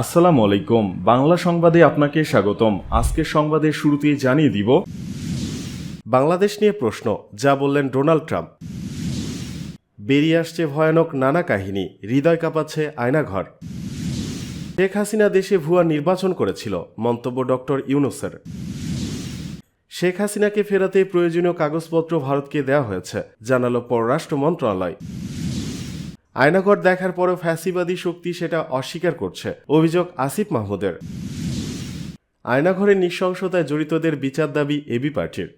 আসসালামু আলাইকুম। বাংলা সংবাদে আপনাকে স্বাগতম। আজকের সংবাদের শুরুতেই জানিয়ে দিব বাংলাদেশ নিয়ে প্রশ্ন, যা বললেন ডোনাল্ড ট্রাম্প। বেরিয়ে আসছে ভয়ানক নানা কাহিনী, হৃদয় কাঁপাচ্ছে আয়নাঘর। শেখ হাসিনা দেশে ভুয়া নির্বাচন করেছিল, মন্তব্য ডক্টর ইউনূসের। শেখ হাসিনাকে ফেরাতে প্রয়োজনীয় কাগজপত্র ভারতকে দেওয়া হয়েছে, জানালো পররাষ্ট্র মন্ত্রণালয়। আয়নাঘর দেখার পরও ফ্যাসিবাদী শক্তি সেটা অস্বীকার করছে, অভিযোগ আসিফ মাহমুদের। আয়নাঘরের নৃশংসতায় জড়িতদের বিচার দাবি এবি পার্টির।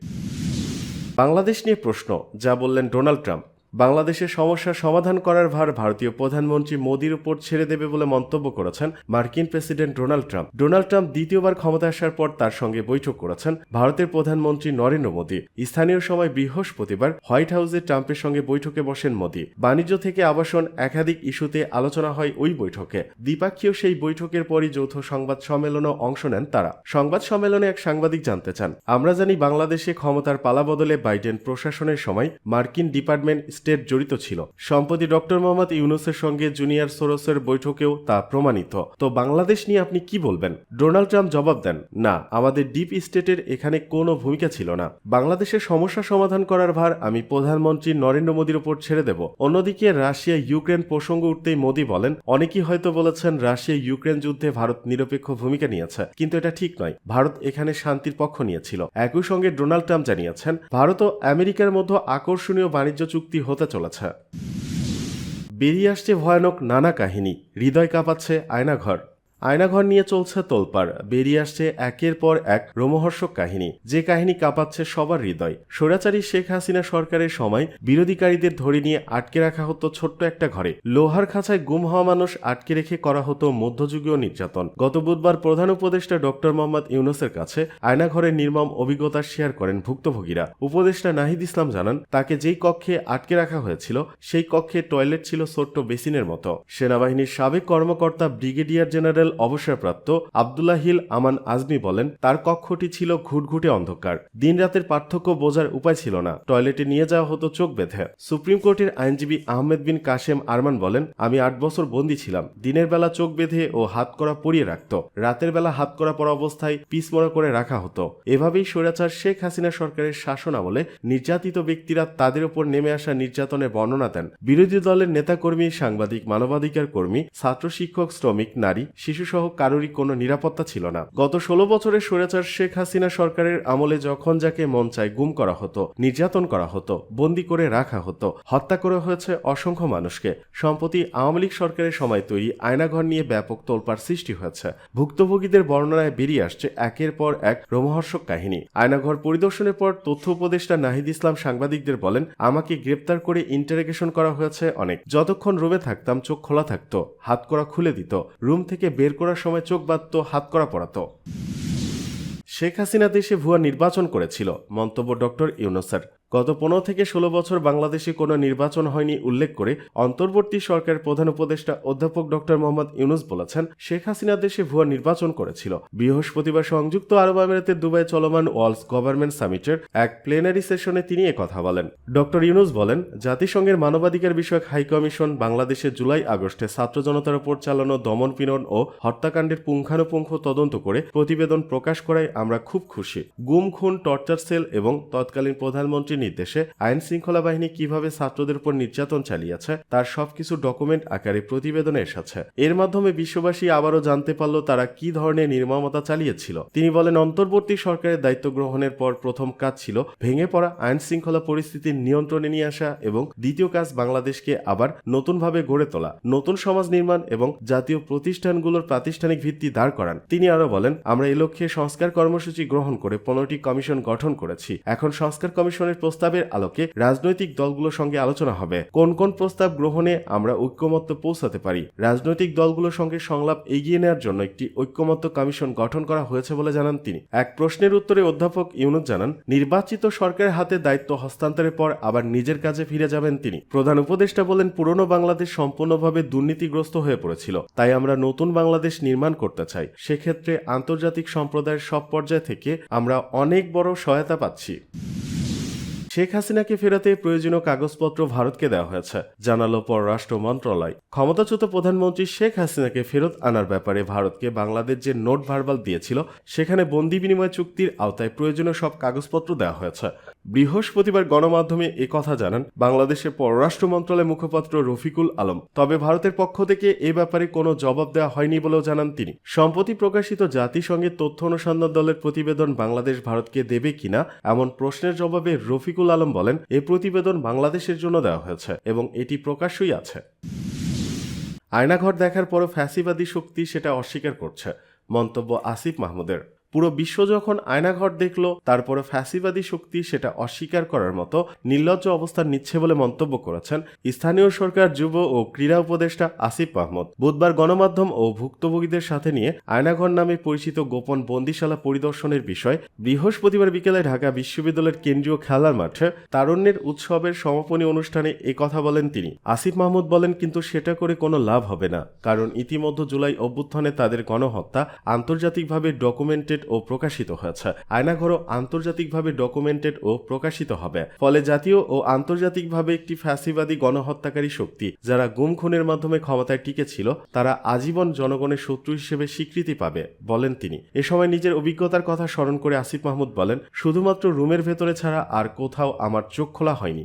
বাংলাদেশ নিয়ে প্রশ্ন, যা বললেন ডোনাল্ড ট্রাম্প। বাংলাদেশের সমস্যার সমাধান করার ভার ভারতীয় প্রধানমন্ত্রী মোদির উপর ছেড়ে দেবে বলে মন্তব্য করেছেন মার্কিন president Donald Trump. Donald Trump দ্বিতীয়বার ক্ষমতা আসার পর তার সঙ্গে বৈঠক করেছেন ভারতের প্রধানমন্ত্রী নরেন্দ্র মোদী। স্থানীয় সময় বৃহস্পতিবার হোয়াইট হাউসে ট্রাম্পের সঙ্গে বৈঠকে বসেন মোদী। বাণিজ্য থেকে আবাসন একাধিক ইস্যুতে আলোচনা হয় ওই বৈঠকে। দ্বিপাক্ষীয় সেই বৈঠকের পরই যৌথ সংবাদ সম্মেলনে অংশ নেন তারা। সংবাদ সম্মেলনে এক সাংবাদিক জানতে চান, আমরা জানি বাংলাদেশে ক্ষমতার পালাবদলে বাইডেন প্রশাসনের সময় মার্কিন ডিপার্টমেন্ট স্টেট জড়িত ছিল। সম্প্রতি ডক্টর মোহাম্মদ ইউনূসের সঙ্গে জুনিয়র সোরসের বৈঠকেও তা প্রমাণিত। তো বাংলাদেশ নিয়ে আপনি কি বলবেন? ডোনাল্ড ট্রাম্প জবাব দেন, না, আমাদের ডিপ স্টেটের এখানে কোনো ভূমিকা ছিল না। বাংলাদেশের সমস্যা সমাধান করার ভার আমি প্রধানমন্ত্রী নরেন্দ্র মোদীর উপর ছেড়ে দেব। অন্যদিকে রাশিয়া ইউক্রেন প্রসঙ্গ উঠতেই মোদী বলেন, অনেকেই হয়তো বলেছেন রাশিয়া ইউক্রেন যুদ্ধে ভারত নিরপেক্ষ ভূমিকা নিয়েছে, কিন্তু এটা ঠিক নয়। ভারত এখানে শান্তির পক্ষ নিয়েছিল। একই সঙ্গে ডোনাল্ড ট্রাম্প জানিয়েছেন, ভারত ও আমেরিকার মধ্যে আকর্ষণীয় বাণিজ্য চুক্তি হতে চলেছে। বেরিয়ে আসছে ভয়ানক নানা কাহিনী, হৃদয় কাঁপাচ্ছে আয়নাঘর। আয়নাঘর নিয়ে চলছে তোলপাড়। বেরিয়ে আসছে একের পর এক রোমহর্ষক কাহিনী, যে কাহিনী কাঁপাচ্ছে সবার হৃদয়। স্বৈরাচারী শেখ হাসিনা সরকারের সময় বিরোধীকারীদের ধরে নিয়ে আটকে রাখা হতো ছোট্ট একটা ঘরে। লোহার খাঁচায় গুম হওয়া মানুষ আটকে রেখে করা হতো মধ্যযুগীয় নির্যাতন। গত বুধবার প্রধান উপদেষ্টা ডক্টর মোহাম্মদ ইউনূসের কাছে আয়নাঘরের নির্মম অভিজ্ঞতা শেয়ার করেন ভুক্তভোগীরা। উপদেষ্টা নাহিদ ইসলাম জানান, তাকে যেই কক্ষে আটকে রাখা হয়েছিল সেই কক্ষে টয়লেট ছিল ছোট্ট বেসিনের মতো। সেনাবাহিনীর সাবেক কর্মকর্তা ব্রিগেডিয়ার জেনারেল অবসরপ্রাপ্ত আব্দুল্লাহ হিল আমান আজমি বলেন, তার কক্ষটি ছিল ঘুটঘুটে অন্ধকার। দিন রাতের পার্থক্য বোঝার উপায় ছিল না। টয়লেটে নিয়ে যাওয়া হতো চোখ বেঁধে। সুপ্রিম কোর্টের আইনজীবী আহমেদ বিন কাশেম আরমান বলেন, আমি 8 বছর বন্দী ছিলাম। দিনের বেলা চোখ বেঁধে ও হাত করা পরিয়ে রাখত, রাতের বেলা হাত করা পরা অবস্থায় পিছমরা করে রাখা হতো। এভাবেই স্বৈরাচার শেখ হাসিনা সরকারের শাসন আমলে নির্যাতিত ব্যক্তিরা তাদের উপর নেমে আসা নির্যাতনের বর্ণনা দেন। বিরোধী দলের নেতাকর্মী, সাংবাদিক, মানবাধিকার কর্মী, ছাত্র, শিক্ষক, শ্রমিক, নারী, শিশুসহ কারোরই কোনো নিরাপত্তা ছিল না। গত 16 বছরের স্বৈরাচার শেখ হাসিনা সরকারের আমলে যখন যাকে মন চায় গুম করা হতো, নির্যাতন করা হতো, বন্দী করে রাখা হতো, হত্যা করা হয়েছে অসংখ্য মানুষকে। সম্প্রতি আওয়ামী লীগ সরকারের সময় তৈরি আয়নাঘর নিয়ে ব্যাপক তোলপাড় সৃষ্টি হয়েছে। ভুক্তভোগীদের বর্ণনায় বেরিয়ে আসছে একের পর এক রোমহর্ষক কাহিনী। আয়নাঘর পরিদর্শনের পর তথ্য উপদেষ্টা নাহিদ ইসলাম সাংবাদিকদের বলেন, আমাকে গ্রেপ্তার করে ইন্টারোগেশন করা হয়েছে অনেক। যতক্ষণ রুমে থাকতাম চোখ খোলা থাকতো, হাত করা খুলে দিত, রুম থেকে বের করার সময় চোখ বাঁধত, হাত করা পড়াতো। শেখ হাসিনা দেশে ভুয়া নির্বাচন করেছিল, মন্তব্য ডক্টর ইউনূসের। গত 15 থেকে 16 বছর বাংলাদেশে কোনো নির্বাচন হয়নি উল্লেখ করে অন্তর্বর্তী সরকারের প্রধান উপদেষ্টা অধ্যাপক ডক্টর মোহাম্মদ ইউনূস বলেছেন, শেখ হাসিনা দেশে ভুয়া নির্বাচন করেছিল। বৃহস্পতিবার সংযুক্ত আরব আমিরাতের দুবাই চলমান ওয়ার্ল্ড গভর্নমেন্ট সামিটের এক প্লেনারি সেশনে তিনি একথা বলেন। ডক্টর ইউনূস বলেন, জাতিসংঘের মানবাধিকার বিষয়ক হাই কমিশন বাংলাদেশে জুলাই আগস্টে ছাত্র জনতার উপর চালানো দমনপীড়ন ও হত্যাকাণ্ডের পুঙ্খানুপুঙ্খ তদন্ত করে প্রতিবেদন প্রকাশ করায় আমরা খুব খুশি। গুম, খুন, টর্চার সেল এবং তৎকালীন প্রধানমন্ত্রী নির্দেশে আইন শৃঙ্খলা বাহিনী কিভাবে ছাত্রদের উপর নির্যাতন চালিয়েছে তার সবকিছু ডকুমেন্ট আকারে প্রতিবেদনে এসেছে। এর মাধ্যমে বিশ্ববাসী আবারও জানতে পারল তারা কি ধরনের নির্মমতা চালিয়েছিল। তিনি বলেন, অন্তর্বর্তী সরকারের দায়িত্ব গ্রহণের পর প্রথম কাজ ছিল ভেঙে পড়া আইন শৃঙ্খলা পরিস্থিতির নিয়ন্ত্রণে নিয়ে আসা এবং দ্বিতীয় কাজ বাংলাদেশকে আবার নতুনভাবে গড়ে তোলা, নতুন সমাজ নির্মাণ এবং জাতীয় প্রতিষ্ঠানগুলোর প্রাতিষ্ঠানিক ভিত্তি দাঁড় করান। তিনি আরো বলেন, আমরা এই লক্ষ্যে সংস্কার কর্মসূচি গ্রহণ করে 15টি কমিশন গঠন করেছি। এখন সংস্কার কমিশনের প্রস্তাবের আলোকে রাজনৈতিক দলগুলোর সঙ্গে আলোচনা হবে কোন কোন প্রস্তাব গ্রহণে আমরা ঐক্যমত্য পৌঁছাতে পারি। রাজনৈতিক দলগুলোর সঙ্গে সংলাপ এগিয়ে নেওয়ার জন্য একটি ঐক্যমত্য কমিশন গঠন করা হয়েছে বলে জানান তিনি। এক প্রশ্নের উত্তরে অধ্যাপক ইউনূস জানান, নির্বাচিত সরকারের হাতে দায়িত্ব হস্তান্তরের পর আবার নিজের কাজে ফিরে যাবেন তিনি। প্রধান উপদেষ্টা বলেন, পুরনো বাংলাদেশ সম্পূর্ণভাবে দুর্নীতিগ্রস্ত হয়ে পড়েছিল, তাই আমরা নতুন বাংলাদেশ নির্মাণ করতে চাই। সেক্ষেত্রে আন্তর্জাতিক সম্প্রদায়ের সব পর্যায় থেকে আমরা অনেক বড় সহায়তা পাচ্ছি। শেখ হাসিনাকে ফেরাতে প্রয়োজনীয় কাগজপত্র ভারতকে দেওয়া হয়েছে, জানালো পররাষ্ট্র মন্ত্রণালয়। ক্ষমতাচ্যুত প্রধানমন্ত্রী শেখ হাসিনাকে ফেরত আনার ব্যাপারে ভারতকে বাংলাদেশ যে নোট ভার্বাল দিয়েছিল সেখানে বন্দি বিনিময় চুক্তির আওতায় প্রয়োজনীয় সব কাগজপত্র দেওয়া হয়েছে। বৃহস্পতিবার গণমাধ্যমে কথা জানান বাংলাদেশের পররাষ্ট্র মন্ত্রণালয়ের মুখপাত্র রফিকুল আলম। তবে ভারতের পক্ষ থেকে এ ব্যাপারে কোনো জবাব দেওয়া হয়নি বলেও জানান তিনি। সম্প্রতি প্রকাশিত জাতিসংঘের তথ্য অনুসন্ধান দলের প্রতিবেদন বাংলাদেশ ভারতকে দেবে কিনা এমন প্রশ্নের জবাবে রফিকুল আলম বলেন, এ প্রতিবেদন বাংলাদেশের জন্য দেওয়া হয়েছে এবং এটি প্রকাশ্যই আছে। আয়নাঘর দেখার পরও ফ্যাসিবাদী শক্তি সেটা অস্বীকার করছে, মন্তব্য আসিফ মাহমুদের। পুরো বিশ্ব যখন আয়নাঘর দেখল তারপরে ফ্যাসিবাদী শক্তি সেটা অস্বীকার করার মতো নির্লজ্জ অবস্থান নিচ্ছে বলে মন্তব্য করেছেন স্থানীয় সরকার যুব ও ক্রীড়া উপদেষ্টা আসিফ মাহমুদ। বুধবার গণমাধ্যম ও ভুক্তভোগীদের সাথে নিয়ে আয়নাঘর নামে পরিচিত গোপন বন্দিশালা পরিদর্শনের বিষয় বৃহস্পতিবার বিকেলে ঢাকা বিশ্ববিদ্যালয়ের কেন্দ্রীয় খেলার মাঠে তারুণ্যের উৎসবের সমাপনী অনুষ্ঠানে কথা বলেন তিনি। আসিফ মাহমুদ বলেন, কিন্তু সেটা করে কোনো লাভ হবে না, কারণ ইতিমধ্যে জুলাই অভ্যুত্থানে তাদের গণহত্যা আন্তর্জাতিকভাবে ডকুমেন্টেড ও প্রকাশিত হয়েছে। আয়নাঘরও আন্তর্জাতিকভাবে ডকুমেন্টেড ও প্রকাশিত হবে। ফলে জাতীয় ও আন্তর্জাতিকভাবে একটি ফ্যাসিবাদী গণহত্যাকারী শক্তি যারা গুম খুনের মাধ্যমে ক্ষমতায় টিকেছিল তারা আজীবন জনগণের শত্রু হিসেবে স্বীকৃতি পাবে, বলেন তিনি। এ সময় নিজের অভিজ্ঞতার কথা স্মরণ করে আসিফ মাহমুদ বলেন, শুধুমাত্র রুমের ভেতরে ছাড়া আর কোথাও আমার চোখ খোলা হয়নি।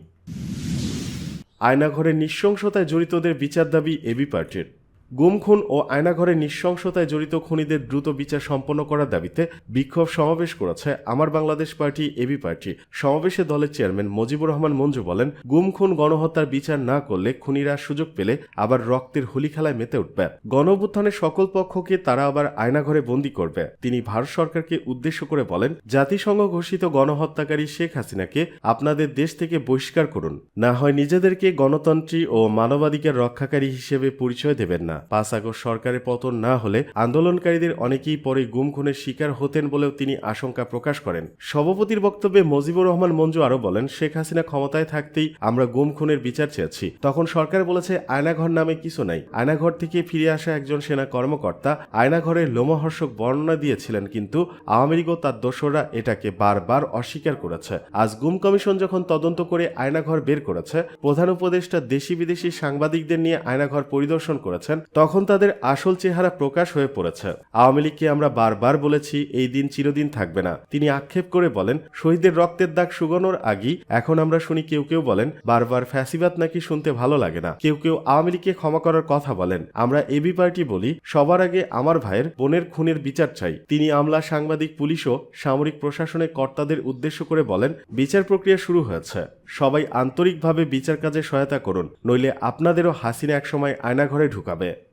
আয়নাঘরের নৃশংসতায় জড়িতদের বিচার দাবি এবি পার্টির। গুম খুন ও আয়নাঘরে নৃশংসতায় জড়িত খুনিদের দ্রুত বিচার সম্পন্ন করার দাবিতে বিক্ষোভ সমাবেশ করেছে আমার বাংলাদেশ পার্টি এবি পার্টি। সমাবেশে দলের চেয়ারম্যান মুজিবুর রহমান মঞ্জু বলেন, গুম খুন গণহত্যার বিচার না করলে খুনিরা সুযোগ পেলে আবার রক্তের হোলি খেলায় মেতে উঠবে। গণঅভ্যুত্থানের সকল পক্ষকে তারা আবার আয়নাঘরে বন্দী করবে। তিনি ভারত সরকারকে উদ্দেশ্য করে বলেন, জাতিসংঘ ঘোষিত গণহত্যাকারী শেখ হাসিনাকে আপনাদের দেশ থেকে বহিষ্কার করুন, না হয় নিজেদেরকে গণতন্ত্রী ও মানবাধিকার রক্ষাকারী হিসেবে পরিচয় দেবেন না। 5 আগস্ট সরকারের পতন না হলে আন্দোলনকারীদের অনেকেই পরে গুম খুনের শিকার হতেন বলেও তিনি আশঙ্কা প্রকাশ করেন। সভাপতির বক্তব্যে মুজিবুর রহমান মঞ্জু আরও বলেন, শেখ হাসিনা ক্ষমতায় থাকতেই আমরা গুম খুনের বিচার চেয়েছি। তখন সরকার বলেছে আয়নাঘর নামে কিছু নাই। আয়নাঘর থেকে ফিরে আসা একজন সেনা কর্মকর্তা আয়নাঘরের লোমহর্ষক বর্ণনা দিয়েছিলেন, কিন্তু আওয়ামী লীগ ও তার দোসররা এটাকে বারবার অস্বীকার করেছে। আজ গুম কমিশন যখন তদন্ত করে আয়নাঘর বের করেছে, প্রধান উপদেষ্টা দেশি বিদেশি সাংবাদিকদের নিয়ে আয়নাঘর পরিদর্শন করেছেন, তখন তাদের আসল চেহারা প্রকাশ হয়ে পড়েছে। আওয়ামী লীগকে আমরা বারবার বলেছি এই দিন চিরদিন থাকবে না। তিনি আক্ষেপ করে বলেন, শহীদদের রক্তের দাগ শুকানোর আগেই এখন আমরা শুনি কেউ কেউ বলেন বারবার ফ্যাসিবাদ নাকি শুনতে ভালো লাগে না। কেউ কেউ আওয়ামী লীগকে ক্ষমা করার কথা বলেন। আমরা এবি পার্টি বলি, সবার আগে আমার ভাইয়ের বোনের খুনের বিচার চাই। তিনি আমলা, সাংবাদিক, পুলিশ ও সামরিক প্রশাসনের কর্তাদের উদ্দেশ্য করে বলেন, বিচার প্রক্রিয়া শুরু হয়েছে, সবাই আন্তরিকভাবে বিচার কাজে সহায়তা করুন, নইলে আপনাদেরও হাসিনা একসময় আয়নাঘরে ঢুকাবে।